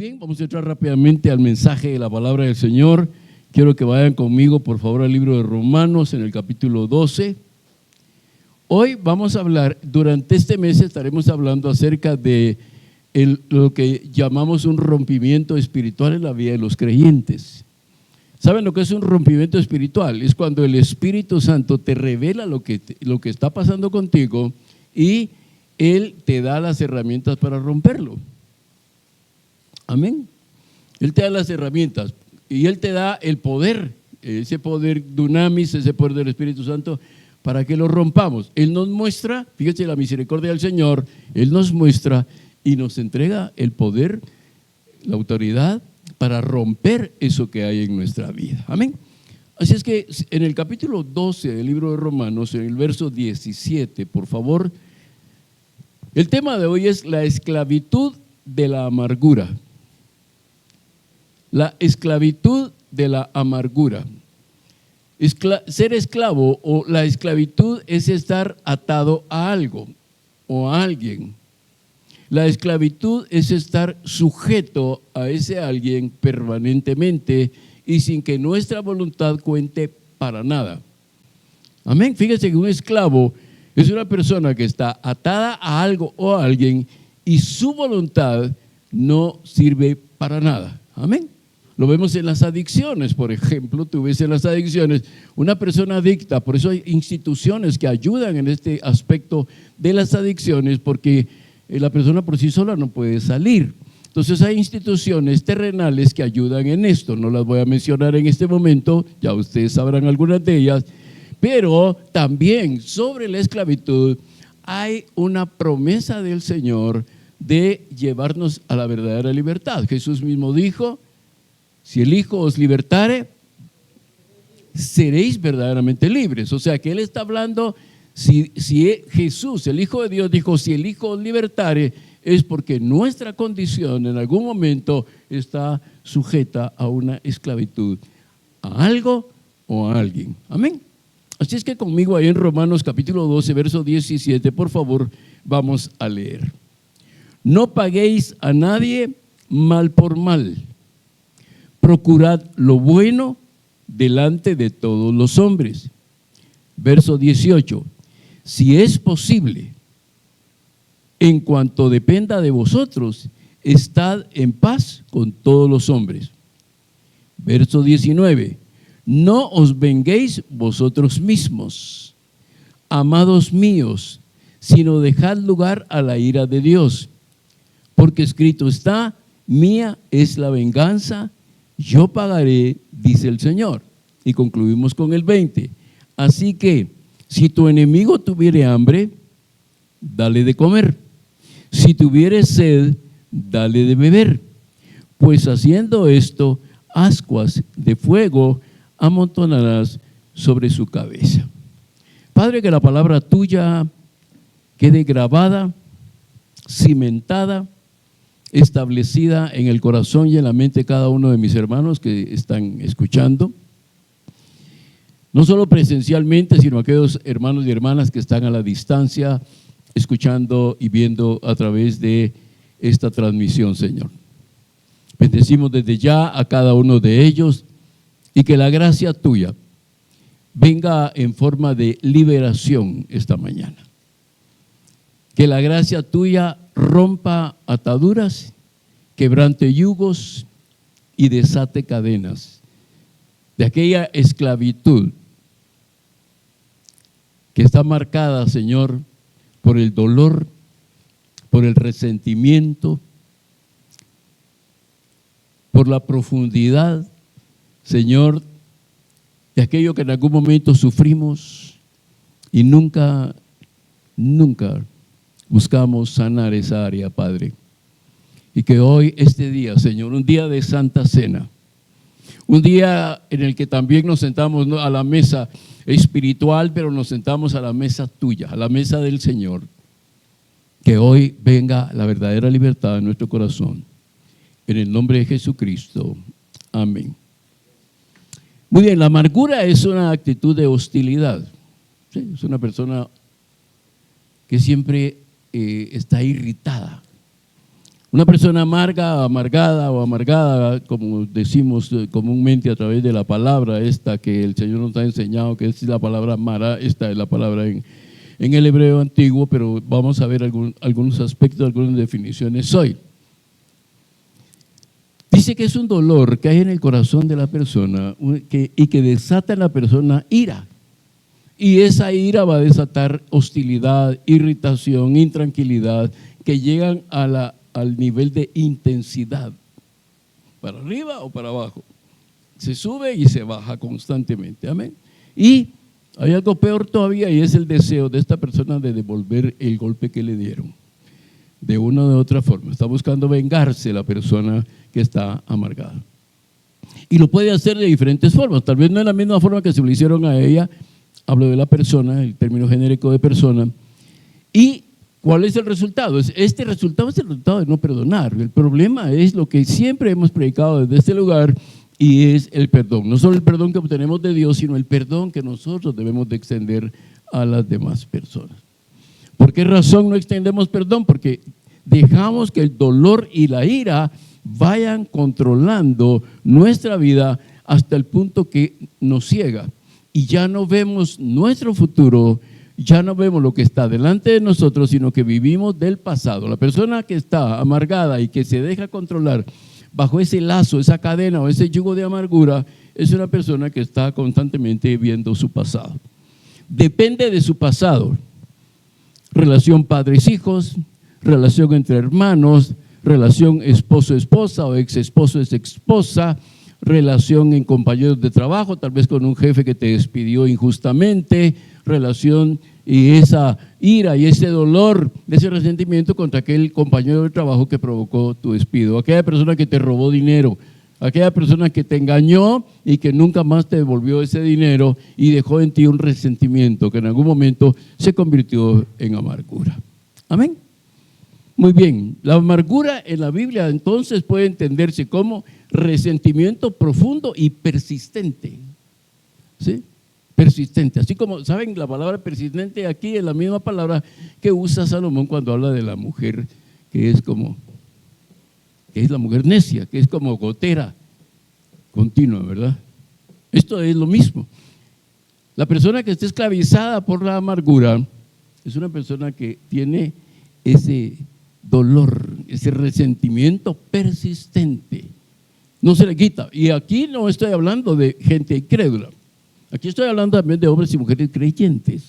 bien, vamos a entrar rápidamente al mensaje de la palabra del Señor. Quiero que vayan conmigo, por favor, al libro de Romanos, en el capítulo 12. Hoy vamos a hablar, durante este mes estaremos hablando acerca de lo que llamamos un rompimiento espiritual en la vida de los creyentes. ¿Saben lo que es un rompimiento espiritual? Es cuando el Espíritu Santo te revela lo que está pasando contigo y Él te da las herramientas para romperlo. Amén. Él te da las herramientas y Él te da el poder, ese poder dunamis, ese poder del Espíritu Santo, para que lo rompamos. Él nos muestra, fíjate la misericordia del Señor, Él nos muestra y nos entrega el poder, la autoridad para romper eso que hay en nuestra vida. Amén. Así es que en el capítulo 12 del libro de Romanos, en el verso 17, por favor, el tema de hoy es la esclavitud de la amargura. La esclavitud de la amargura. Ser esclavo o la esclavitud es estar atado a algo o a alguien. La esclavitud es estar sujeto a ese alguien permanentemente y sin que nuestra voluntad cuente para nada. Amén. Fíjese que un esclavo es una persona que está atada a algo o a alguien y su voluntad no sirve para nada. Amén. Lo vemos en las adicciones, por ejemplo, tú ves en las adicciones una persona adicta, por eso hay instituciones que ayudan en este aspecto de las adicciones, porque la persona por sí sola no puede salir. Entonces hay instituciones terrenales que ayudan en esto, no las voy a mencionar en este momento, ya ustedes sabrán algunas de ellas, pero también sobre la esclavitud hay una promesa del Señor de llevarnos a la verdadera libertad. Jesús mismo dijo: si el Hijo os libertare, seréis verdaderamente libres. O sea que Él está hablando, si Jesús, el Hijo de Dios, dijo: si el Hijo os libertare, es porque nuestra condición en algún momento está sujeta a una esclavitud, a algo o a alguien. Amén. Así es que conmigo ahí en Romanos capítulo 12, verso 17, por favor, vamos a leer. No paguéis a nadie mal por mal. Procurad lo bueno delante de todos los hombres. Verso 18. Si es posible, en cuanto dependa de vosotros, estad en paz con todos los hombres. Verso 19. No os venguéis vosotros mismos, amados míos, sino dejad lugar a la ira de Dios. Porque escrito está: mía es la venganza, yo pagaré, dice el Señor. Y concluimos con el 20. Así que, si tu enemigo tuviere hambre, dale de comer. Si tuviere sed, dale de beber. Pues haciendo esto, ascuas de fuego amontonarás sobre su cabeza. Padre, que la palabra tuya quede grabada, cimentada, establecida en el corazón y en la mente de cada uno de mis hermanos que están escuchando, no solo presencialmente, sino aquellos hermanos y hermanas que están a la distancia, escuchando y viendo a través de esta transmisión, Señor. Bendecimos desde ya a cada uno de ellos y que la gracia tuya venga en forma de liberación esta mañana. Que la gracia tuya rompa ataduras, quebrante yugos y desate cadenas de aquella esclavitud que está marcada, Señor, por el dolor, por el resentimiento, por la profundidad, Señor, de aquello que en algún momento sufrimos y nunca buscamos sanar esa área, Padre. Y que hoy, este día, Señor, un día de Santa Cena, un día en el que también nos sentamos a la mesa espiritual, pero nos sentamos a la mesa tuya, a la mesa del Señor. Que hoy venga la verdadera libertad en nuestro corazón. En el nombre de Jesucristo. Amén. Muy bien, la amargura es una actitud de hostilidad. ¿Sí? Es una persona que siempre está irritada. Una persona amarga, amargada o amargada, como decimos comúnmente a través de la palabra esta que el Señor nos ha enseñado, que es la palabra mara, esta es la palabra en el hebreo antiguo, pero vamos a ver algunos aspectos, algunas definiciones hoy. Dice que es un dolor que hay en el corazón de la persona y que desata en la persona ira. Y esa ira va a desatar hostilidad, irritación, intranquilidad, que llegan al nivel de intensidad, para arriba o para abajo. Se sube y se baja constantemente, amén. Y hay algo peor todavía, y es el deseo de esta persona de devolver el golpe que le dieron, de una o de otra forma. Está buscando vengarse la persona que está amargada. Y lo puede hacer de diferentes formas, tal vez no es la misma forma que se lo hicieron a ella. Hablo de la persona, el término genérico de persona. ¿Y cuál es el resultado? Este resultado es el resultado de no perdonar. El problema es lo que siempre hemos predicado desde este lugar, y es el perdón. No solo el perdón que obtenemos de Dios, sino el perdón que nosotros debemos de extender a las demás personas. ¿Por qué razón no extendemos perdón? Porque dejamos que el dolor y la ira vayan controlando nuestra vida hasta el punto que nos ciega. Y ya no vemos nuestro futuro, ya no vemos lo que está delante de nosotros, sino que vivimos del pasado. La persona que está amargada y que se deja controlar bajo ese lazo, esa cadena o ese yugo de amargura, es una persona que está constantemente viendo su pasado. Depende de su pasado. Relación padres-hijos, relación entre hermanos, relación esposo-esposa o ex-esposo-ex-esposa, relación en compañeros de trabajo, tal vez con un jefe que te despidió injustamente, relación y esa ira y ese dolor, ese resentimiento contra aquel compañero de trabajo que provocó tu despido, aquella persona que te robó dinero, aquella persona que te engañó y que nunca más te devolvió ese dinero y dejó en ti un resentimiento que en algún momento se convirtió en amargura. Amén. Muy bien, la amargura en la Biblia entonces puede entenderse como resentimiento profundo y persistente, ¿sí? Persistente, así como, ¿saben? La palabra persistente aquí es la misma palabra que usa Salomón cuando habla de la mujer que es la mujer necia, que es como gotera continua, ¿verdad? Esto es lo mismo. La persona que está esclavizada por la amargura es una persona que tiene ese dolor, ese resentimiento persistente. No se le quita. Y aquí no estoy hablando de gente incrédula. Aquí estoy hablando también de hombres y mujeres creyentes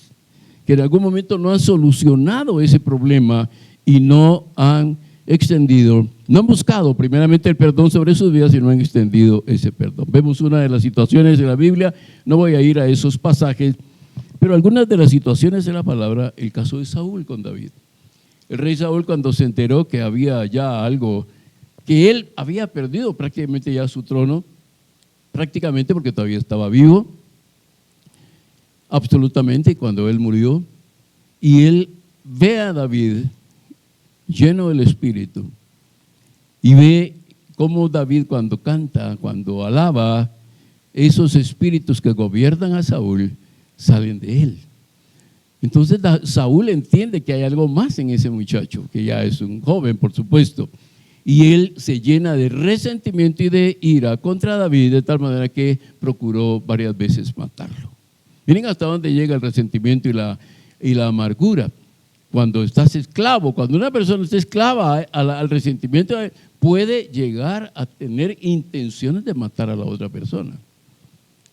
que en algún momento no han solucionado ese problema y no han extendido, no han buscado primeramente el perdón sobre sus vidas y no han extendido ese perdón. Vemos una de las situaciones de la Biblia, no voy a ir a esos pasajes, pero algunas de las situaciones de la palabra, el caso de Saúl con David. El rey Saúl, cuando se enteró que había ya algo, que él había perdido prácticamente ya su trono, prácticamente porque todavía estaba vivo, absolutamente, cuando él murió, y él ve a David lleno del Espíritu y ve cómo David cuando canta, cuando alaba, esos espíritus que gobiernan a Saúl salen de él. Entonces Saúl entiende que hay algo más en ese muchacho, que ya es un joven, por supuesto, y él se llena de resentimiento y de ira contra David, de tal manera que procuró varias veces matarlo. Miren hasta dónde llega el resentimiento y la amargura. Cuando estás esclavo, cuando una persona está esclava al resentimiento, puede llegar a tener intenciones de matar a la otra persona.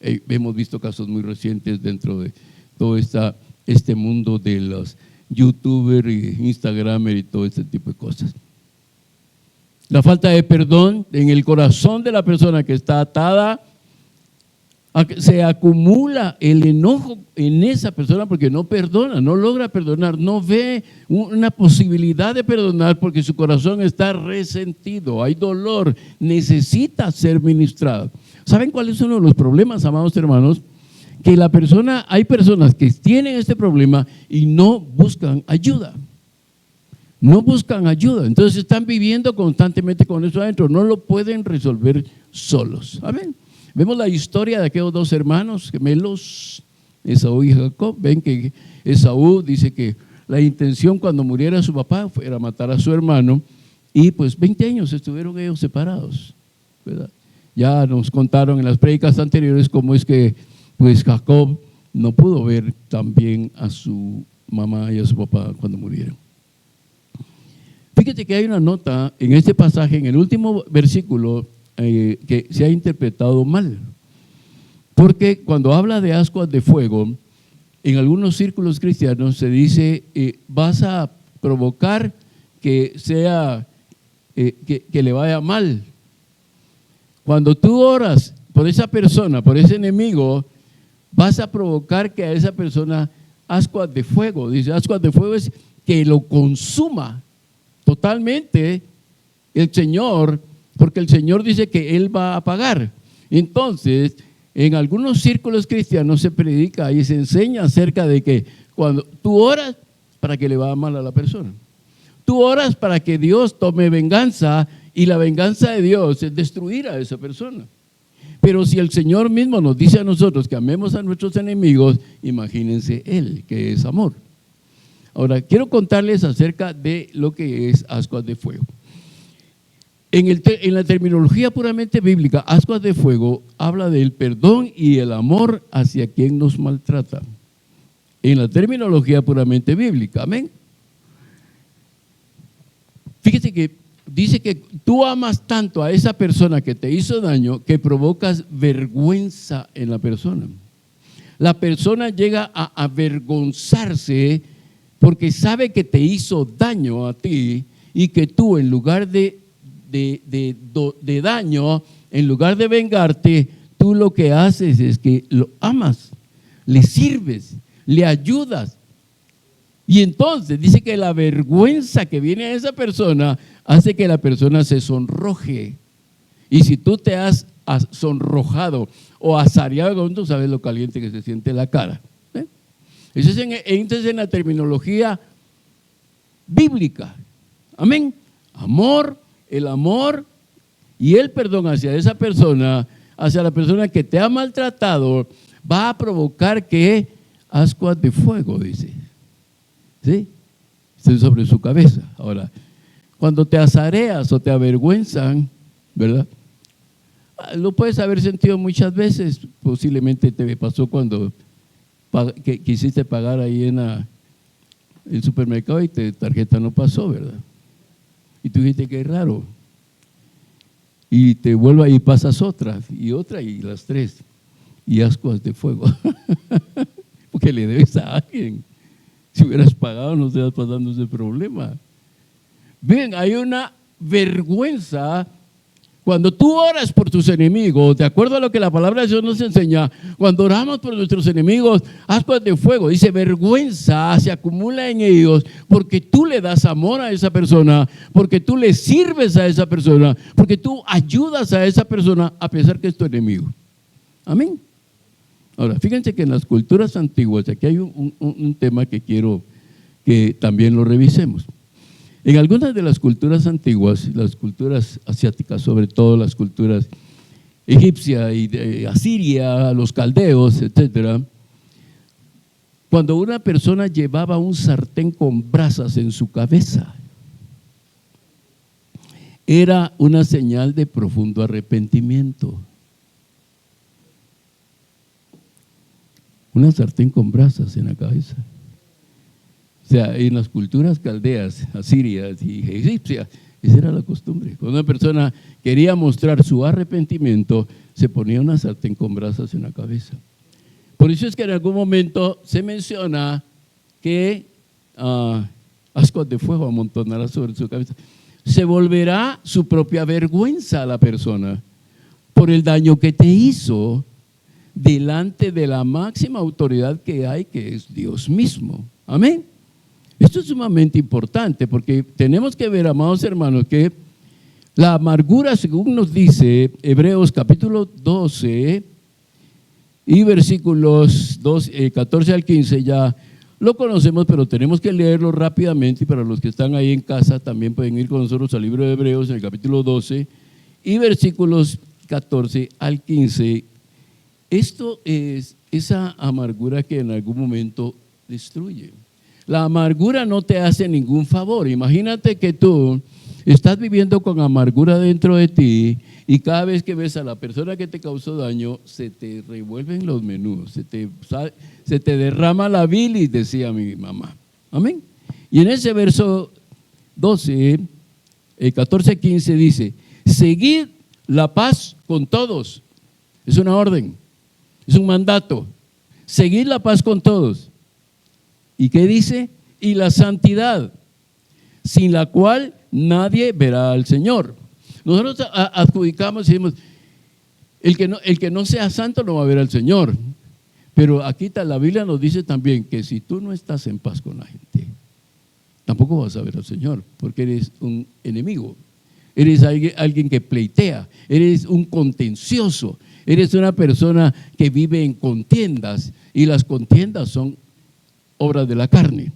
Hemos visto casos muy recientes dentro de todo este mundo de los youtubers, instagramers y todo este tipo de cosas. La falta de perdón en el corazón de la persona que está atada, se acumula el enojo en esa persona porque no perdona, no logra perdonar, no ve una posibilidad de perdonar porque su corazón está resentido, hay dolor, necesita ser ministrado. ¿Saben cuál es uno de los problemas, amados hermanos? Que hay personas que tienen este problema y no buscan ayuda. No buscan ayuda, entonces están viviendo constantemente con eso adentro, no lo pueden resolver solos. Amén. Vemos la historia de aquellos dos hermanos gemelos, Esaú y Jacob. Ven que Esaú dice que la intención cuando muriera su papá era matar a su hermano, Y pues 20 años estuvieron ellos separados, ¿verdad? Ya nos contaron en las prédicas anteriores cómo es que pues Jacob no pudo ver tan bien a su mamá y a su papá cuando murieron. Fíjate que hay una nota en este pasaje, en el último versículo, que se ha interpretado mal. Porque cuando habla de ascuas de fuego, en algunos círculos cristianos se dice, vas a provocar que sea, que le vaya mal. Cuando tú oras por esa persona, por ese enemigo, vas a provocar que a esa persona ascuas de fuego. Dice, ascuas de fuego es que lo consuma totalmente el Señor, porque el Señor dice que Él va a pagar. Entonces, en algunos círculos cristianos se predica y se enseña acerca de que cuando tú oras para que le vaya mal a la persona, tú oras para que Dios tome venganza, y la venganza de Dios es destruir a esa persona. Pero si el Señor mismo nos dice a nosotros que amemos a nuestros enemigos, imagínense Él, que es amor. Ahora, quiero contarles acerca de lo que es ascuas de fuego. En la terminología puramente bíblica, ascuas de fuego habla del perdón y el amor hacia quien nos maltrata. En la terminología puramente bíblica, amén. Fíjese que dice que tú amas tanto a esa persona que te hizo daño que provocas vergüenza en la persona. La persona llega a avergonzarse porque sabe que te hizo daño a ti y que tú en lugar de daño, en lugar de vengarte, tú lo que haces es que lo amas, le sirves, le ayudas. Y entonces dice que la vergüenza que viene a esa persona hace que la persona se sonroje. Y si tú te has sonrojado o azareado, tú sabes lo caliente que se siente la cara. Eso es entonces en la terminología bíblica. Amén. Amor, el amor y el perdón hacia esa persona, hacia la persona que te ha maltratado, va a provocar que ascuas de fuego, dice. ¿Sí? Estén sobre su cabeza. Ahora, cuando te azareas o te avergüenzan, ¿verdad? Lo puedes haber sentido muchas veces. Posiblemente te pasó cuando que quisiste pagar ahí en el supermercado y tu tarjeta no pasó, ¿verdad? Y tú dijiste que es raro. Y te vuelve y pasas otra y las tres. Y ascuas de fuego. Porque le debes a alguien. Si hubieras pagado no estarías pasando ese problema. Bien, hay una vergüenza cuando tú oras por tus enemigos, de acuerdo a lo que la palabra de Dios nos enseña. Cuando oramos por nuestros enemigos, ascuas de fuego, dice vergüenza se acumula en ellos porque tú le das amor a esa persona, porque tú le sirves a esa persona, porque tú ayudas a esa persona a pesar que es tu enemigo. Amén. Ahora, fíjense que en las culturas antiguas, aquí hay un tema que quiero que también lo revisemos. En algunas de las culturas antiguas, las culturas asiáticas, sobre todo las culturas egipcia y de Asiria, los caldeos, etcétera, cuando una persona llevaba un sartén con brasas en su cabeza, era una señal de profundo arrepentimiento. Una sartén con brasas en la cabeza. O sea, en las culturas caldeas, asirias y egipcias, esa era la costumbre. Cuando una persona quería mostrar su arrepentimiento, se ponía una sartén con brasas en la cabeza. Por eso es que en algún momento se menciona que ascuas de fuego amontonará sobre su cabeza. Se volverá su propia vergüenza a la persona por el daño que te hizo delante de la máxima autoridad que hay, que es Dios mismo. Amén. Esto es sumamente importante porque tenemos que ver, amados hermanos, que la amargura, según nos dice Hebreos capítulo 12 y versículos 14 al 15, ya lo conocemos, pero tenemos que leerlo rápidamente, y para los que están ahí en casa también pueden ir con nosotros al libro de Hebreos, en el capítulo 12 y versículos 14 al 15. Esto es esa amargura que en algún momento destruye. La amargura no te hace ningún favor. Imagínate que tú estás viviendo con amargura dentro de ti y cada vez que ves a la persona que te causó daño, se te revuelven los menudos, se te derrama la bilis, decía mi mamá. Amén. Y en ese verso 12, 14, 15 dice, seguid la paz con todos. Es una orden, es un mandato. Seguid la paz con todos. ¿Y qué dice? Y la santidad, sin la cual nadie verá al Señor. Nosotros adjudicamos y decimos, el que no sea santo no va a ver al Señor. Pero aquí la Biblia nos dice también que si tú no estás en paz con la gente, tampoco vas a ver al Señor, porque eres un enemigo. Eres alguien que pleitea, eres un contencioso, eres una persona que vive en contiendas, y las contiendas son obras de la carne.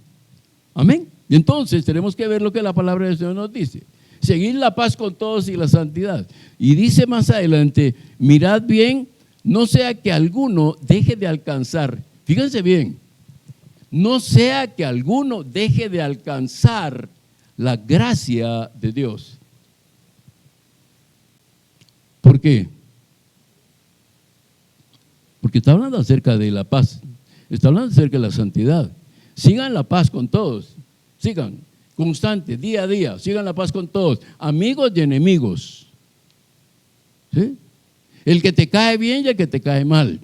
Amén. Y entonces tenemos que ver lo que la palabra del Señor nos dice. Seguir la paz con todos y la santidad. Y dice más adelante, mirad bien, no sea que alguno deje de alcanzar, fíjense bien, no sea que alguno deje de alcanzar la gracia de Dios. ¿Por qué? Porque está hablando acerca de la paz, está hablando acerca de la santidad. Sigan la paz con todos, sigan, constante, día a día, sigan la paz con todos, amigos y enemigos. ¿Sí? El que te cae bien y el que te cae mal,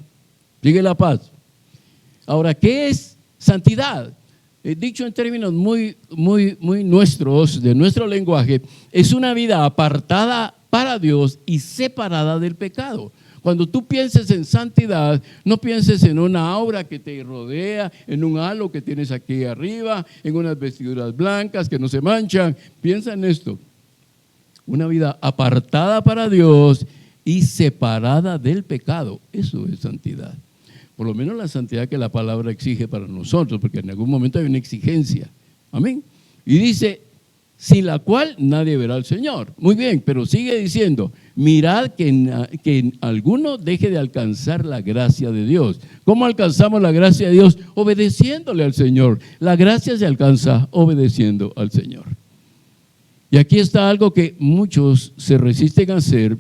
sigue la paz. Ahora, ¿qué es santidad? Dicho en términos muy nuestros, de nuestro lenguaje, es una vida apartada para Dios y separada del pecado. Cuando tú pienses en santidad, no pienses en una aura que te rodea, en un halo que tienes aquí arriba, en unas vestiduras blancas que no se manchan. Piensa en esto, una vida apartada para Dios y separada del pecado. Eso es santidad. Por lo menos la santidad que la palabra exige para nosotros, porque en algún momento hay una exigencia. Amén. Y dice, sin la cual nadie verá al Señor. Muy bien, pero sigue diciendo, mirad que alguno deje de alcanzar la gracia de Dios. ¿Cómo alcanzamos la gracia de Dios? Obedeciéndole al Señor. La gracia se alcanza obedeciendo al Señor. Y aquí está algo que muchos se resisten a hacer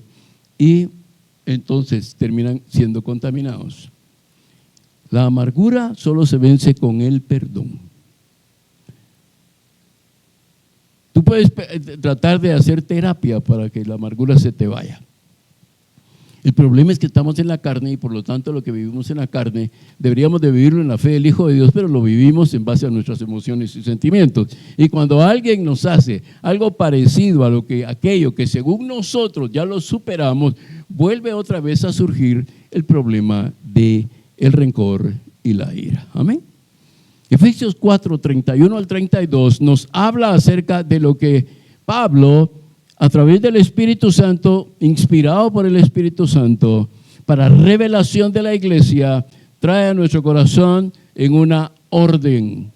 y entonces terminan siendo contaminados. La amargura solo se vence con el perdón. Tú puedes tratar de hacer terapia para que la amargura se te vaya. El problema es que estamos en la carne y por lo tanto lo que vivimos en la carne deberíamos de vivirlo en la fe del Hijo de Dios, pero lo vivimos en base a nuestras emociones y sentimientos. Y cuando alguien nos hace algo parecido a aquello que según nosotros ya lo superamos, vuelve otra vez a surgir el problema del rencor y la ira. Amén. Efesios 4, 31 al 32 nos habla acerca de lo que Pablo, a través del Espíritu Santo, inspirado por el Espíritu Santo, para revelación de la iglesia, trae a nuestro corazón en una orden.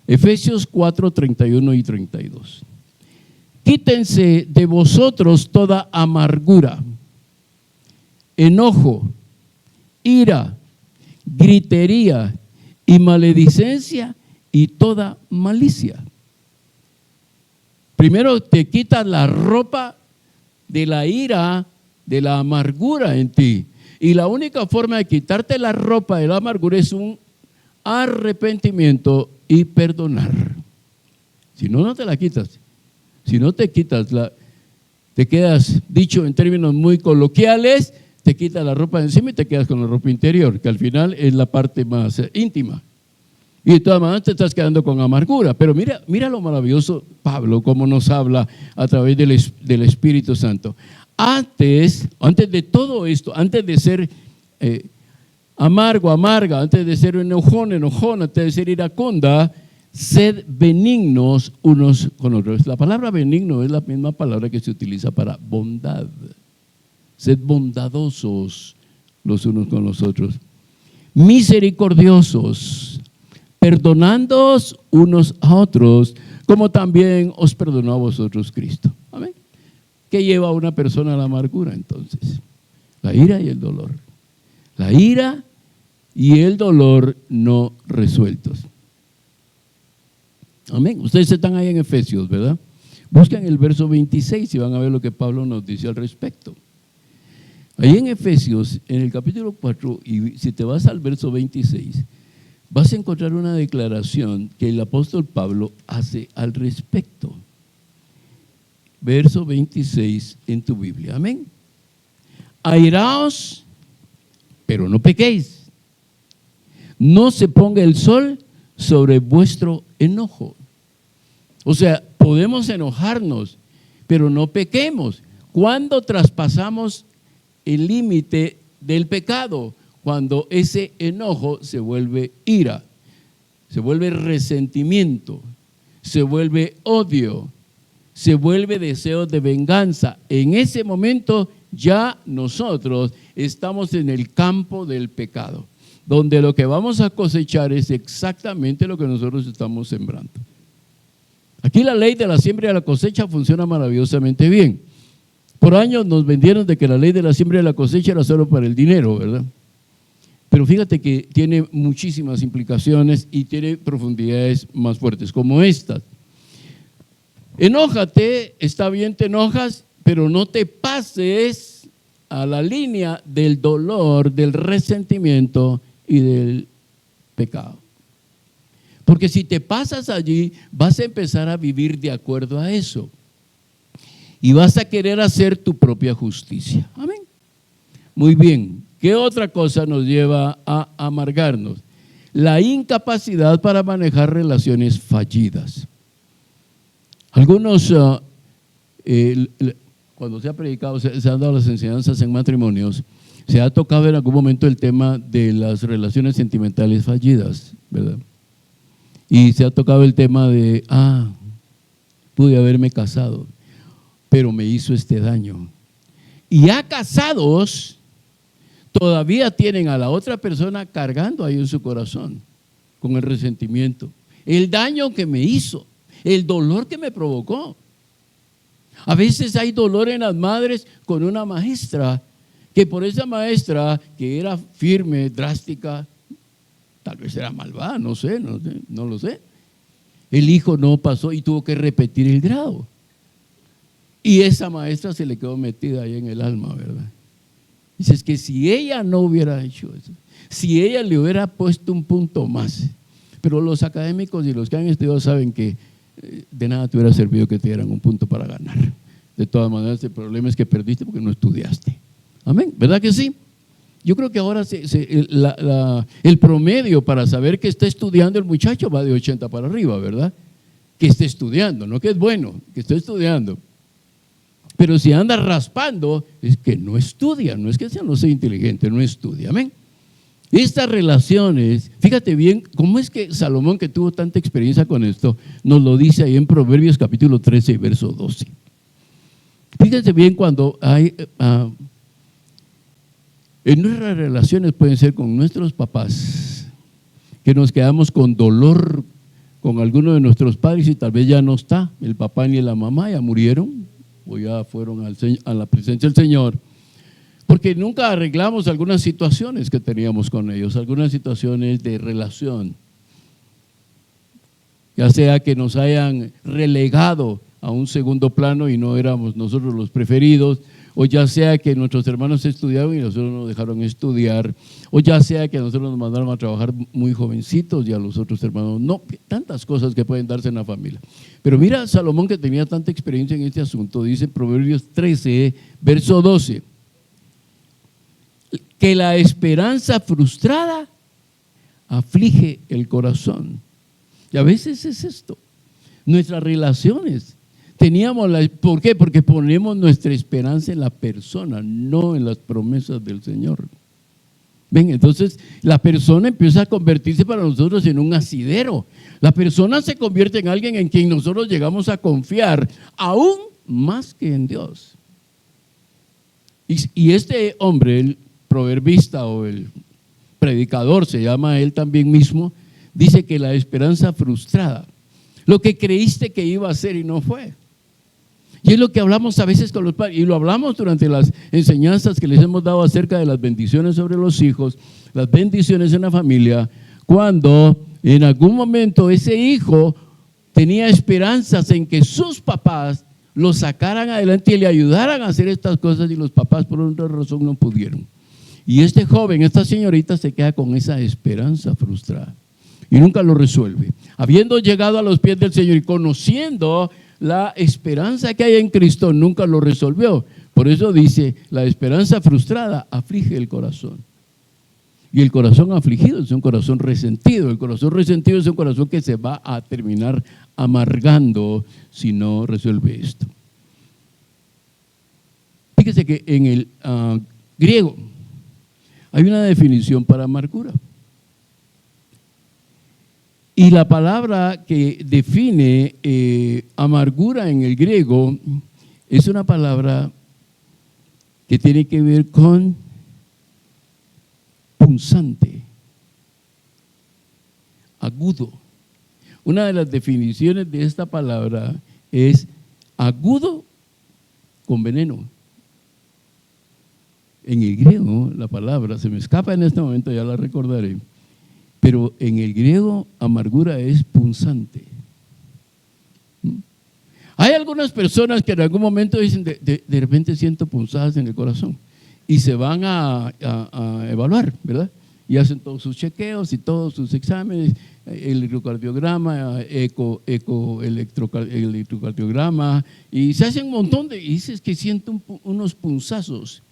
Efesios 4, 31 y 32. Quítense de vosotros toda amargura, enojo, ira, gritería y maledicencia y toda malicia. Primero te quitas la ropa de la ira, de la amargura en ti. Y la única forma de quitarte la ropa de la amargura es un arrepentimiento y perdonar. Si no, no te la quitas. Si no te quitas, te quedas, dicho en términos muy coloquiales, te quitas la ropa de encima y te quedas con la ropa interior, que al final es la parte más íntima. Y de todas maneras te estás quedando con amargura. Pero mira lo maravilloso, Pablo, cómo nos habla a través del Espíritu Santo. Antes de todo esto, antes de ser amarga, antes de ser enojón, antes de ser iraconda, sed benignos unos con otros. La palabra benigno es la misma palabra que se utiliza para bondad. Sed bondadosos los unos con los otros. Misericordiosos, perdonándoos unos a otros, como también os perdonó a vosotros Cristo. Amén. ¿Qué lleva a una persona a la amargura entonces? La ira y el dolor. La ira y el dolor no resueltos. Amén. Ustedes están ahí en Efesios, ¿verdad? Buscan el verso 26 y van a ver lo que Pablo nos dice al respecto. Ahí en Efesios, en el capítulo 4, y si te vas al verso 26, vas a encontrar una declaración que el apóstol Pablo hace al respecto. Verso 26 en tu Biblia, amén. Airaos, pero no pequéis. No se ponga el sol sobre vuestro enojo. O sea, podemos enojarnos, pero no pequemos. ¿Cuándo traspasamos el límite del pecado? Cuando ese enojo se vuelve ira, se vuelve resentimiento, se vuelve odio, se vuelve deseo de venganza. En ese momento ya nosotros estamos en el campo del pecado, donde lo que vamos a cosechar es exactamente lo que nosotros estamos sembrando. Aquí la ley de la siembra y de la cosecha funciona maravillosamente bien. Por años nos vendieron de que la ley de la siembra y de la cosecha era solo para el dinero, ¿verdad? Pero fíjate que tiene muchísimas implicaciones y tiene profundidades más fuertes, como estas. Enójate, está bien, te enojas, pero no te pases a la línea del dolor, del resentimiento y del pecado. Porque si te pasas allí, vas a empezar a vivir de acuerdo a eso. Y vas a querer hacer tu propia justicia. Amén. Muy bien. ¿Qué otra cosa nos lleva a amargarnos? La incapacidad para manejar relaciones fallidas. Algunos, cuando se ha predicado, se han dado las enseñanzas en matrimonios, se ha tocado en algún momento el tema de las relaciones sentimentales fallidas, ¿verdad? Y se ha tocado el tema de, pude haberme casado, pero me hizo este daño. Y ya casados, todavía tienen a la otra persona cargando ahí en su corazón, con el resentimiento. El daño que me hizo, el dolor que me provocó. A veces hay dolor en las madres con una maestra, que por esa maestra que era firme, drástica, tal vez era malvada, no lo sé. El hijo no pasó y tuvo que repetir el grado. Y esa maestra se le quedó metida ahí en el alma, ¿verdad? Dices que si ella no hubiera hecho eso, si ella le hubiera puesto un punto más, pero los académicos y los que han estudiado saben que de nada te hubiera servido que te dieran un punto para ganar. De todas maneras, el problema es que perdiste porque no estudiaste. Amén, ¿verdad que sí? Yo creo que ahora el promedio para saber que está estudiando el muchacho va de 80 para arriba, ¿verdad? Que esté estudiando, no que es bueno, que esté estudiando. Pero si anda raspando, es que no estudia, no es que no sea inteligente, no estudia, amén. Estas relaciones, fíjate bien, cómo es que Salomón, que tuvo tanta experiencia con esto, nos lo dice ahí en Proverbios capítulo 13, verso 12. Fíjense bien cuando hay, en nuestras relaciones pueden ser con nuestros papás, que nos quedamos con dolor con alguno de nuestros padres y tal vez ya no está, el papá ni la mamá ya murieron o ya fueron a la presencia del Señor, porque nunca arreglamos algunas situaciones que teníamos con ellos, algunas situaciones de relación, ya sea que nos hayan relegado a un segundo plano y no éramos nosotros los preferidos, o ya sea que nuestros hermanos estudiaron y nosotros nos dejaron estudiar, o ya sea que nosotros nos mandaron a trabajar muy jovencitos y a los otros hermanos no, tantas cosas que pueden darse en la familia. Pero mira, Salomón, que tenía tanta experiencia en este asunto, dice en Proverbios 13, verso 12, que la esperanza frustrada aflige el corazón. Y a veces es esto, nuestras relaciones. ¿Por qué? Porque ponemos nuestra esperanza en la persona, no en las promesas del Señor. Ven, entonces la persona empieza a convertirse para nosotros en un asidero. La persona se convierte en alguien en quien nosotros llegamos a confiar, aún más que en Dios. Y este hombre, el proverbista o el predicador, se llama él también mismo, dice que la esperanza frustrada, lo que creíste que iba a ser y no fue. Y es lo que hablamos a veces con los padres, y lo hablamos durante las enseñanzas que les hemos dado acerca de las bendiciones sobre los hijos, las bendiciones en la familia, cuando en algún momento ese hijo tenía esperanzas en que sus papás lo sacaran adelante y le ayudaran a hacer estas cosas, y los papás por otra razón no pudieron. Y este joven, esta señorita, se queda con esa esperanza frustrada y nunca lo resuelve. Habiendo llegado a los pies del Señor y conociendo la esperanza que hay en Cristo, nunca lo resolvió. Por eso dice, la esperanza frustrada aflige el corazón. Y el corazón afligido es un corazón resentido. El corazón resentido es un corazón que se va a terminar amargando si no resuelve esto. Fíjese que en el griego hay una definición para amargura. Y la palabra que define amargura en el griego es una palabra que tiene que ver con punzante, agudo. Una de las definiciones de esta palabra es agudo con veneno. En el griego la palabra, se me escapa en este momento, ya la recordaré, pero en el griego amargura es punzante. Hay algunas personas que en algún momento dicen, de repente siento punzadas en el corazón, y se van a evaluar, ¿verdad? Y hacen todos sus chequeos y todos sus exámenes, el electrocardiograma, electrocardiograma, y se hacen un montón de, y dices que siento unos punzazos.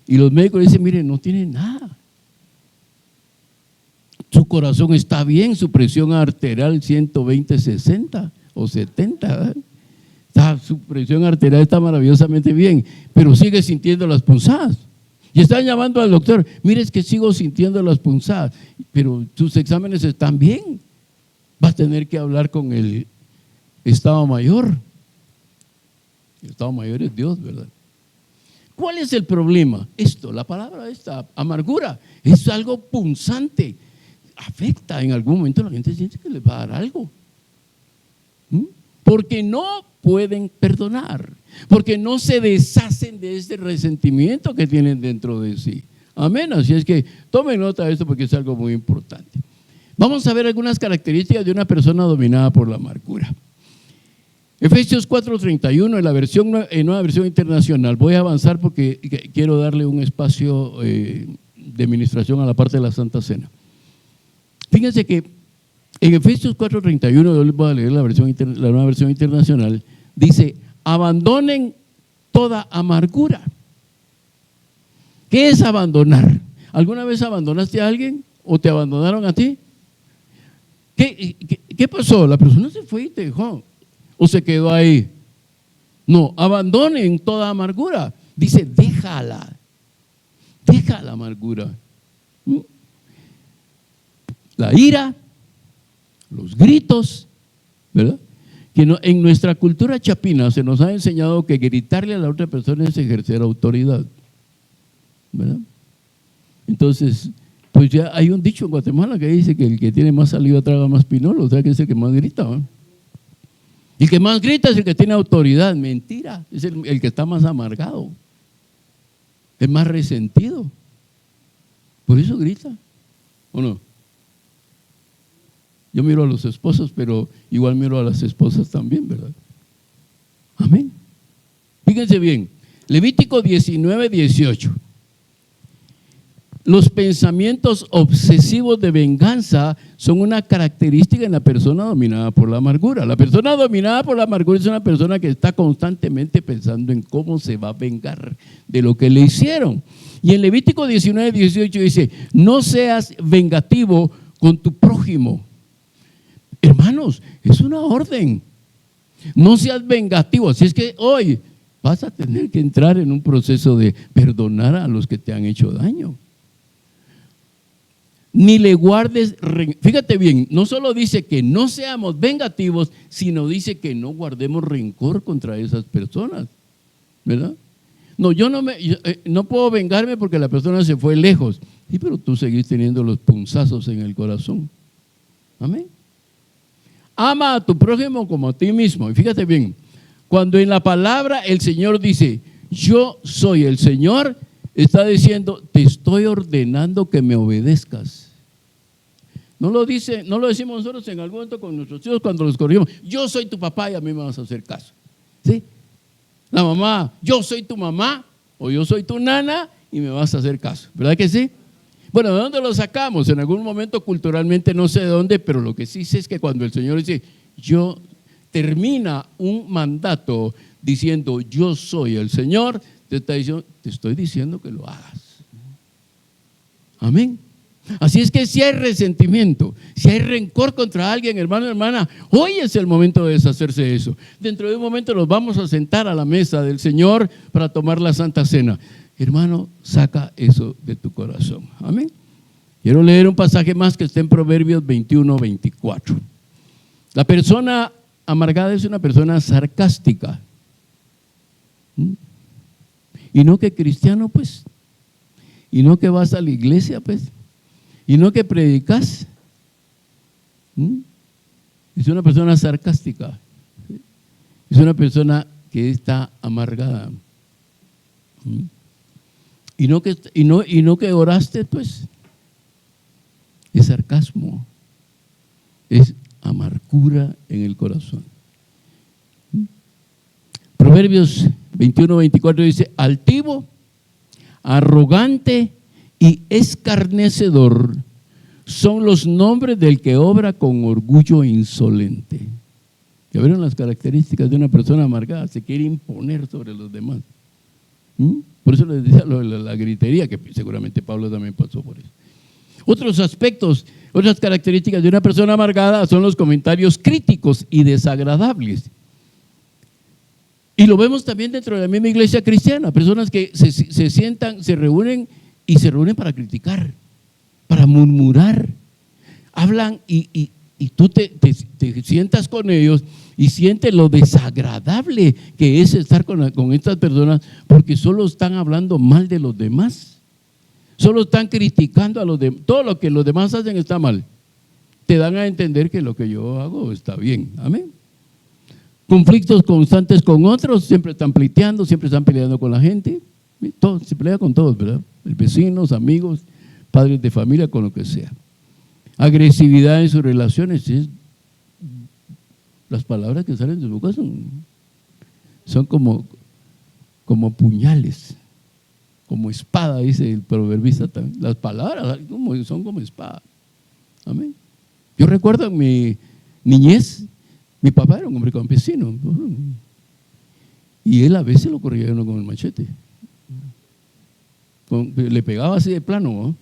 Y los médicos dicen, mire, no tiene nada. Su corazón está bien, su presión arterial 120/60 o 70, ¿verdad? Su presión arterial está maravillosamente bien, pero sigue sintiendo las punzadas. Y están llamando al doctor, mire, es que sigo sintiendo las punzadas, pero tus exámenes están bien. Vas a tener que hablar con el Estado Mayor. El Estado Mayor es Dios, ¿verdad? ¿Cuál es el problema? Esto, la palabra esta, amargura, es algo punzante. Afecta, en algún momento la gente siente que le va a dar algo. Porque no pueden perdonar, porque no se deshacen de ese resentimiento que tienen dentro de sí. Amén. Así es que tomen nota de esto porque es algo muy importante. Vamos a ver algunas características de una persona dominada por la amargura. Efesios 4:31 en Nueva Versión Internacional. Voy a avanzar porque quiero darle un espacio de administración a la parte de la Santa Cena. Fíjense que en Efesios 4:31, yo les voy a leer la Nueva Versión Internacional, dice, abandonen toda amargura. ¿Qué es abandonar? ¿Alguna vez abandonaste a alguien o te abandonaron a ti? ¿Qué pasó? La persona se fue y te dejó o se quedó ahí. No, abandonen toda amargura. Dice, deja la amargura. La ira, los gritos, ¿verdad? Que en nuestra cultura chapina se nos ha enseñado que gritarle a la otra persona es ejercer autoridad, ¿verdad? Entonces, pues ya hay un dicho en Guatemala que dice que el que tiene más saliva traga más pinolo, o sea que es el que más grita, ¿no? Y el que más grita es el que tiene autoridad. Mentira, es el que está más amargado, es más resentido, por eso grita, ¿o no? Yo miro a los esposos, pero igual miro a las esposas también, ¿verdad? Amén. Fíjense bien, Levítico 19:18. Los pensamientos obsesivos de venganza son una característica en la persona dominada por la amargura. La persona dominada por la amargura es una persona que está constantemente pensando en cómo se va a vengar de lo que le hicieron. Y en Levítico 19:18 dice, no seas vengativo con tu prójimo. Hermanos, es una orden. No seas vengativo. Así es que hoy vas a tener que entrar en un proceso de perdonar a los que te han hecho daño. Ni le guardes, fíjate bien, no solo dice que no seamos vengativos, sino dice que no guardemos rencor contra esas personas, ¿verdad? No, yo no puedo vengarme porque la persona se fue lejos. Sí, pero tú seguís teniendo los punzazos en el corazón. Amén. Ama a tu prójimo como a ti mismo. Y fíjate bien, cuando en la palabra el Señor dice, yo soy el Señor, está diciendo, te estoy ordenando que me obedezcas. No lo decimos nosotros en algún momento con nuestros hijos cuando los corregimos. Yo soy tu papá y a mí me vas a hacer caso. ¿Sí? La mamá, yo soy tu mamá o yo soy tu nana y me vas a hacer caso. ¿Verdad que sí? Bueno, ¿de dónde lo sacamos? En algún momento culturalmente no sé de dónde, pero lo que sí sé es que cuando el Señor dice, termina un mandato diciendo, yo soy el Señor, te estoy diciendo que lo hagas. Amén. Así es que si hay resentimiento, si hay rencor contra alguien, hermano, hermana, hoy es el momento de deshacerse de eso. Dentro de un momento nos vamos a sentar a la mesa del Señor para tomar la Santa Cena. Hermano, saca eso de tu corazón. Amén. Quiero leer un pasaje más que está en Proverbios 21, 24. La persona amargada es una persona sarcástica. Y no que cristiano, pues. Y no que vas a la iglesia, pues. Y no que predicas. Es una persona sarcástica. Es una persona que está amargada. Y no que oraste, pues. Es sarcasmo. Es amargura en el corazón. Proverbios 21, 24 dice, altivo, arrogante y escarnecedor son los nombres del que obra con orgullo insolente. ¿Ya vieron las características de una persona amargada? Se quiere imponer sobre los demás. Por eso les decía lo de la gritería, que seguramente Pablo también pasó por eso. Otros aspectos, otras características de una persona amargada son los comentarios críticos y desagradables. Y lo vemos también dentro de la misma iglesia cristiana, personas que se sientan, se reúnen para criticar, para murmurar. Hablan y tú te sientas con ellos y sientes lo desagradable que es estar con estas personas, porque solo están hablando mal de los demás. Solo están criticando a los demás. Todo lo que los demás hacen está mal. Te dan a entender que lo que yo hago está bien. Amén. Conflictos constantes con otros, siempre están pleiteando, siempre están peleando con la gente. Todo, se pelea con todos, ¿verdad? Vecinos, amigos, padres de familia, con lo que sea. Agresividad en sus relaciones. Las palabras que salen de su boca son como puñales. Como espada, dice el proverbista también. Las palabras son como espada. Amén. Yo recuerdo en mi niñez, mi papá era un hombre campesino. Y él a veces lo corría uno con el machete. Le pegaba así de plano, ¿no?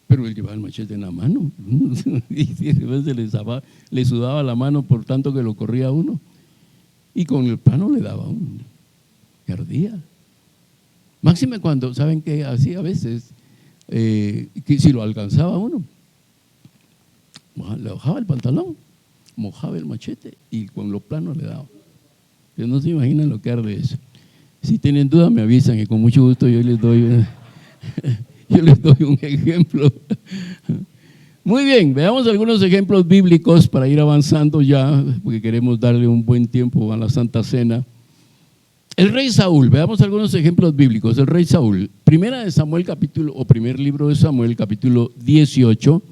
Pero él llevaba el machete en la mano. Y a veces le sudaba la mano por tanto que lo corría a uno. Y con el plano le daba a uno. Y ardía. Máxime cuando, ¿saben qué hacía a veces? Que si lo alcanzaba uno, le bajaba el pantalón, mojaba el machete y con los planos le daba. Ustedes no se imaginan lo que arde eso. Si tienen dudas me avisan y con mucho gusto yo les doy un ejemplo. Muy bien, veamos algunos ejemplos bíblicos para ir avanzando ya, porque queremos darle un buen tiempo a la Santa Cena. El rey Saúl, veamos algunos ejemplos bíblicos. El rey Saúl, primer libro de Samuel, capítulo 18,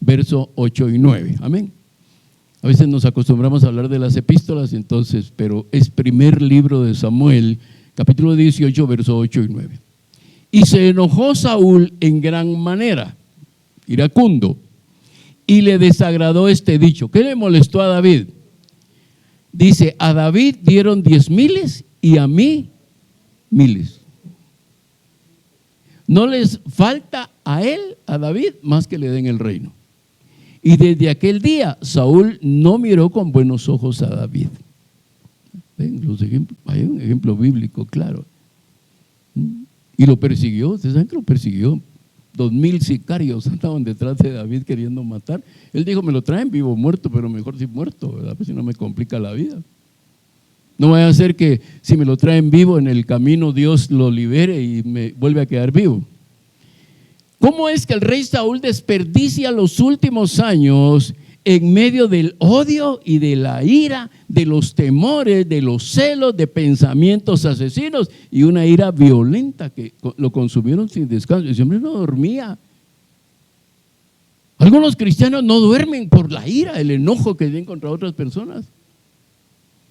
verso 8 y 9. Amén. A veces nos acostumbramos a hablar de las epístolas, entonces, pero es primer libro de Samuel, capítulo 18, verso 8 y 9. Y se enojó Saúl en gran manera, iracundo, y le desagradó este dicho. ¿Qué le molestó a David? Dice, a David dieron 10,000 y a mí 1,000. No les falta a él, a David, más que le den el reino. Y desde aquel día Saúl no miró con buenos ojos a David. Ven los ejemplos, hay un ejemplo bíblico claro. Y lo persiguió, ustedes saben que lo persiguió. 2,000 sicarios andaban detrás de David queriendo matar. Él dijo, me lo traen vivo o muerto, pero mejor si muerto, ¿verdad? Pues si no me complica la vida. No vaya a ser que si me lo traen vivo en el camino Dios lo libere y me vuelve a quedar vivo. ¿Cómo es que el rey Saúl desperdicia los últimos años en medio del odio y de la ira, de los temores, de los celos, de pensamientos asesinos y una ira violenta que lo consumieron sin descanso? Ese hombre no dormía. Algunos cristianos no duermen por la ira, el enojo que tienen contra otras personas.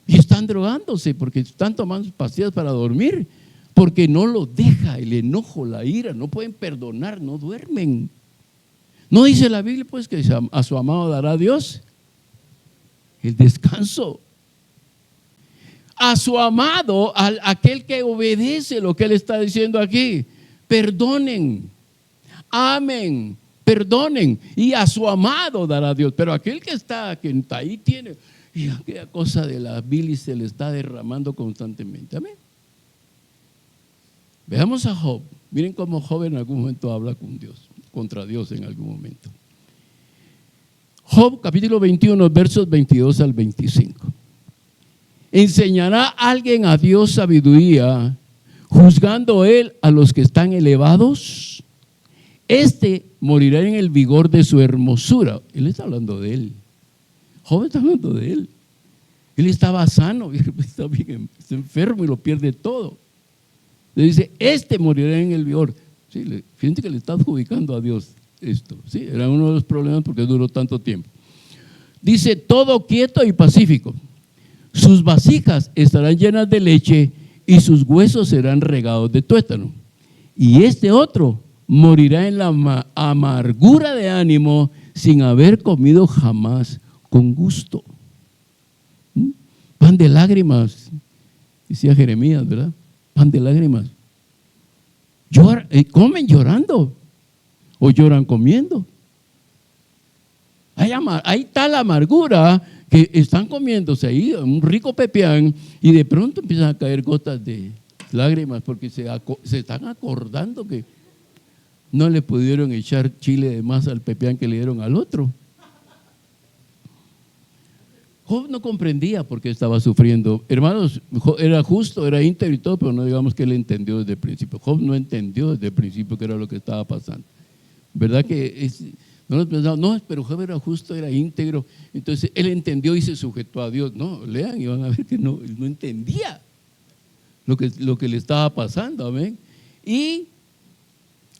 Y están drogándose porque están tomando pastillas para dormir, porque no lo deja el enojo, la ira, no pueden perdonar, no duermen. ¿No dice la Biblia pues que a su amado dará Dios el descanso? A su amado, a aquel que obedece lo que él está diciendo aquí, perdonen, amen, perdonen, y a su amado dará Dios. Pero aquel que está ahí tiene, y aquella cosa de la bilis se le está derramando constantemente. Amén. Veamos a Job. Miren cómo Job en algún momento habla con Dios, contra Dios en algún momento. Job capítulo 21, versos 22 al 25. ¿Enseñará alguien a Dios sabiduría, juzgando él a los que están elevados? Este morirá en el vigor de su hermosura. Él está hablando de él. Job está hablando de él. Él estaba sano, está bien, está enfermo y lo pierde todo. Le dice, este morirá en el vigor. Sí, fíjense que le está adjudicando a Dios esto. Sí, era uno de los problemas porque duró tanto tiempo. Dice, todo quieto y pacífico. Sus vasijas estarán llenas de leche y sus huesos serán regados de tuétano. Y este otro morirá en la amargura de ánimo sin haber comido jamás con gusto. Pan de lágrimas, decía Jeremías, ¿verdad? Pan de lágrimas. Comen llorando o lloran comiendo. Hay tal amargura que están comiéndose ahí un rico pepián y de pronto empiezan a caer gotas de lágrimas porque se están acordando que no le pudieron echar chile de más al pepián que le dieron al otro. Job no comprendía por qué estaba sufriendo. Hermanos, Job era justo, era íntegro y todo, pero no digamos que él entendió desde el principio. Job no entendió desde el principio qué era lo que estaba pasando. ¿Verdad que no nos pensamos, no, pero Job era justo, era íntegro? Entonces él entendió y se sujetó a Dios. No, lean y van a ver que no, él no entendía lo que le estaba pasando. Amén. Y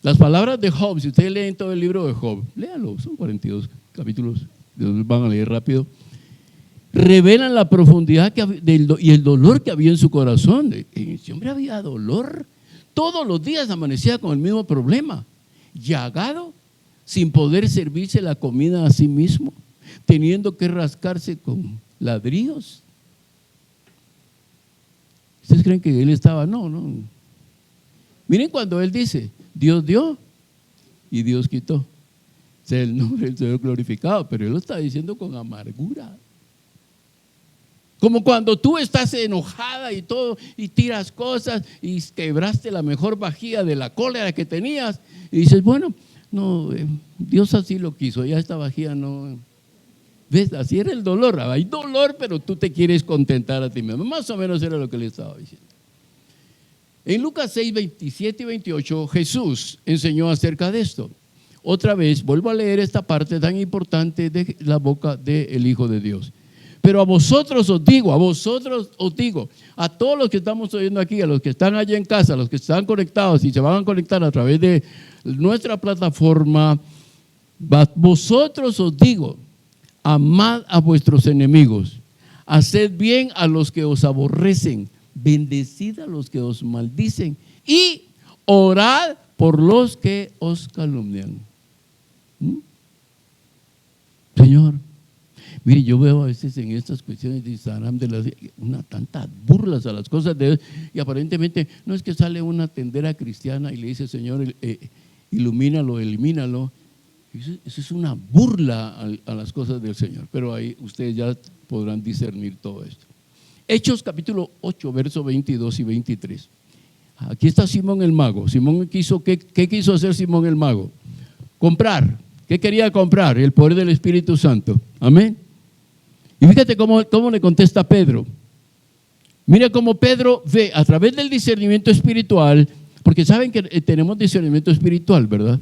las palabras de Job, si ustedes leen todo el libro de Job, léanlo, son 42 capítulos, van a leer rápido. Revelan la profundidad y el dolor que había en su corazón. Ese hombre había dolor. Todos los días amanecía con el mismo problema. Llagado, sin poder servirse la comida a sí mismo, teniendo que rascarse con ladrillos. ¿Ustedes creen que él estaba? No. Miren cuando él dice, Dios dio y Dios quitó. O sea, el nombre del Señor glorificado, pero él lo está diciendo con amargura. Como cuando tú estás enojada y todo, y tiras cosas y quebraste la mejor vajilla de la cólera que tenías, y dices, bueno, no, Dios así lo quiso, ya esta vajilla no. ¿Ves? Así era el dolor. Hay dolor, pero tú te quieres contentar a ti mismo. Más o menos era lo que le estaba diciendo. En Lucas 6, 27 y 28, Jesús enseñó acerca de esto. Otra vez, vuelvo a leer esta parte tan importante de la boca del Hijo de Dios. Pero a vosotros os digo, a todos los que estamos oyendo aquí, a los que están allá en casa, a los que están conectados y se van a conectar a través de nuestra plataforma, vosotros os digo, amad a vuestros enemigos, haced bien a los que os aborrecen, bendecid a los que os maldicen y orad por los que os calumnian. Señor, mire, yo veo a veces en estas cuestiones de Instagram tantas burlas a las cosas de Dios, y aparentemente no es que sale una tendera cristiana y le dice, Señor, ilumínalo, elimínalo. Eso es una burla a las cosas del Señor, pero ahí ustedes ya podrán discernir todo esto. Hechos capítulo 8, versos 22 y 23. Aquí está Simón el mago. ¿Qué quiso hacer Simón el mago? Comprar. ¿Qué quería comprar? El poder del Espíritu Santo. Amén. Y fíjate cómo le contesta Pedro. Mira cómo Pedro ve a través del discernimiento espiritual, porque saben que tenemos discernimiento espiritual, ¿verdad?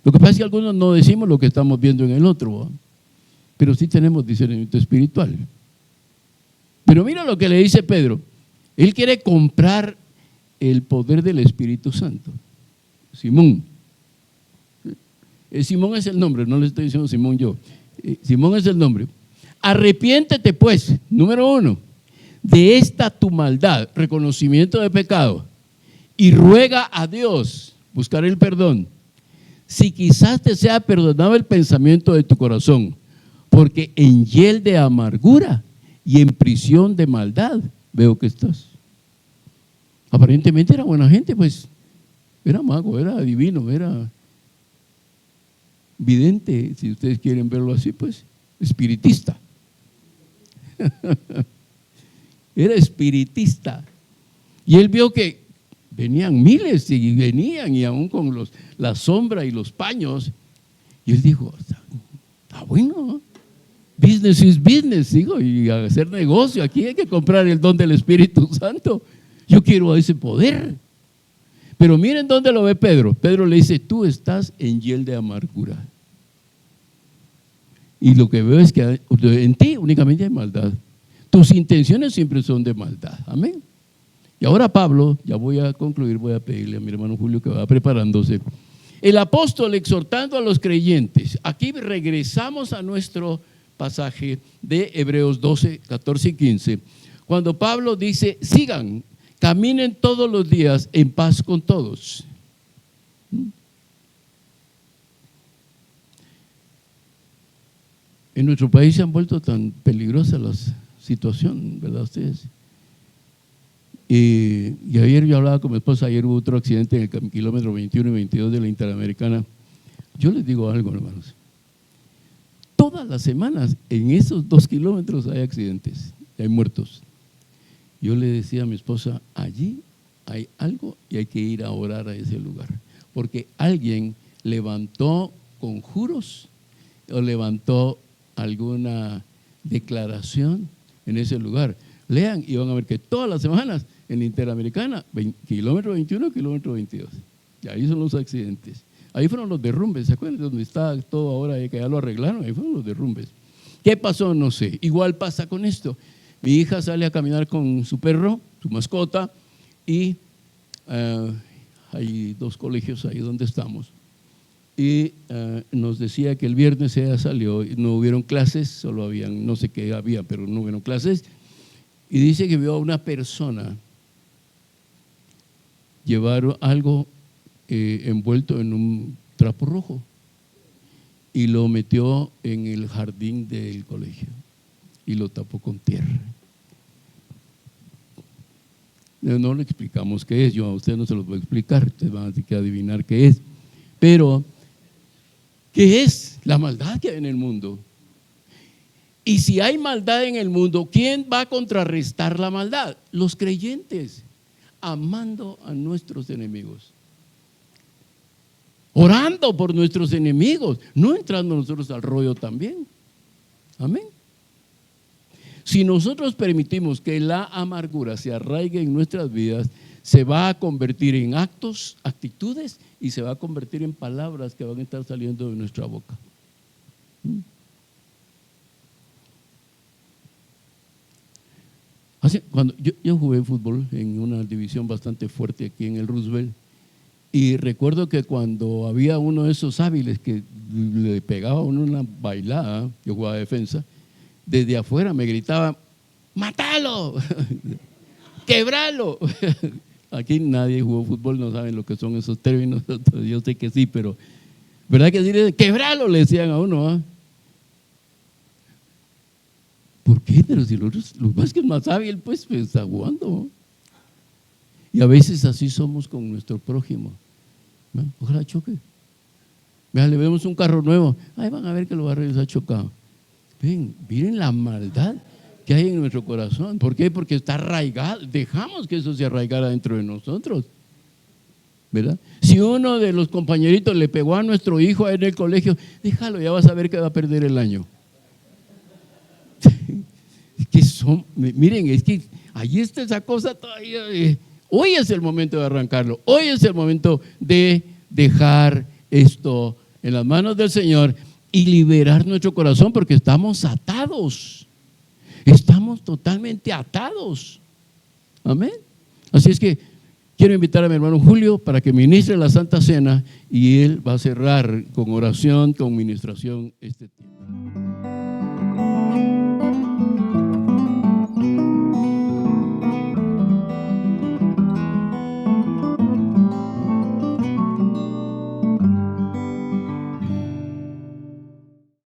Lo que pasa es que algunos no decimos lo que estamos viendo en el otro, ¿verdad? Pero sí tenemos discernimiento espiritual. Pero mira lo que le dice Pedro. Él quiere comprar el poder del Espíritu Santo. Simón. Simón es el nombre, no le estoy diciendo Simón yo. Simón es el nombre. Arrepiéntete pues, número 1, de esta tu maldad, reconocimiento de pecado, y ruega a Dios, buscar el perdón, si quizás te sea perdonado el pensamiento de tu corazón, porque en hiel de amargura y en prisión de maldad veo que estás. Aparentemente era buena gente, pues era mago, era adivino, era vidente, si ustedes quieren verlo así, pues espiritista. Era espiritista. Y él vio que venían miles y venían, y aún con la sombra y los paños. Y él dijo, está bueno, business is business, digo, y hacer negocio, aquí hay que comprar el don del Espíritu Santo. Yo quiero ese poder. Pero miren dónde lo ve Pedro. Pedro le dice, tú estás en hiel de amargura. Y lo que veo es que en ti únicamente hay maldad. Tus intenciones siempre son de maldad. Amén. Y ahora Pablo, ya voy a concluir, voy a pedirle a mi hermano Julio que va preparándose. El apóstol exhortando a los creyentes. Aquí regresamos a nuestro pasaje de Hebreos 12, 14 y 15. Cuando Pablo dice, sigan, caminen todos los días en paz con todos. En nuestro país se han vuelto tan peligrosas las situaciones, ¿verdad ustedes? Y ayer yo hablaba con mi esposa, ayer hubo otro accidente en el kilómetro 21 y 22 de la Interamericana. Yo les digo algo, hermanos. Todas las semanas en esos 2 kilómetros hay accidentes, hay muertos. Yo le decía a mi esposa, allí hay algo y hay que ir a orar a ese lugar, porque alguien levantó conjuros o levantó alguna declaración en ese lugar. Lean y van a ver que todas las semanas en la Interamericana, kilómetro 21, kilómetro 22, y ahí son los accidentes. Ahí fueron los derrumbes, ¿se acuerdan? Donde está todo ahora, que ya lo arreglaron, ahí fueron los derrumbes. ¿Qué pasó? No sé. Igual pasa con esto. Mi hija sale a caminar con su perro, su mascota, y hay 2 colegios ahí donde estamos. Y nos decía que el viernes ella salió y no hubieron clases, solo habían, no sé qué había, pero no hubieron clases. Y dice que vio a una persona llevar algo envuelto en un trapo rojo y lo metió en el jardín del colegio y lo tapó con tierra. No le explicamos qué es, yo a ustedes no se los voy a explicar, ustedes van a tener que adivinar qué es. Pero, ¿qué es la maldad que hay en el mundo? Y si hay maldad en el mundo, ¿quién va a contrarrestar la maldad? Los creyentes, amando a nuestros enemigos, orando por nuestros enemigos, no entrando nosotros al rollo también. Amén. Si nosotros permitimos que la amargura se arraigue en nuestras vidas, se va a convertir en actos, actitudes, y se va a convertir en palabras que van a estar saliendo de nuestra boca. Cuando yo jugué fútbol en una división bastante fuerte aquí en el Roosevelt, y recuerdo que cuando había uno de esos hábiles que le pegaba a uno una bailada, yo jugaba defensa, desde afuera me gritaba, ¡mátalo! ¡Quebralo! Aquí nadie jugó fútbol, no saben lo que son esos términos, yo sé que sí, pero ¿verdad que decir quebralo? Le decían a uno, ¿ah? ¿Por qué? Pero si los más que es más hábil, pues está jugando. Y a veces así somos con nuestro prójimo. Ojalá choque. Vean, le vemos un carro nuevo, ahí van a ver que lo va a regresar chocado. Ven, miren la maldad que hay en nuestro corazón. ¿Por qué? Porque está arraigado. Dejamos que eso se arraigara dentro de nosotros, ¿verdad? Si uno de los compañeritos le pegó a nuestro hijo en el colegio, déjalo, ya vas a ver que va a perder el año. Miren, es que ahí está esa cosa todavía. Hoy es el momento de arrancarlo. Hoy es el momento de dejar esto en las manos del Señor y liberar nuestro corazón, porque estamos atados. Estamos totalmente atados. Amén. Así es que quiero invitar a mi hermano Julio para que ministre la Santa Cena y él va a cerrar con oración, con ministración este tiempo.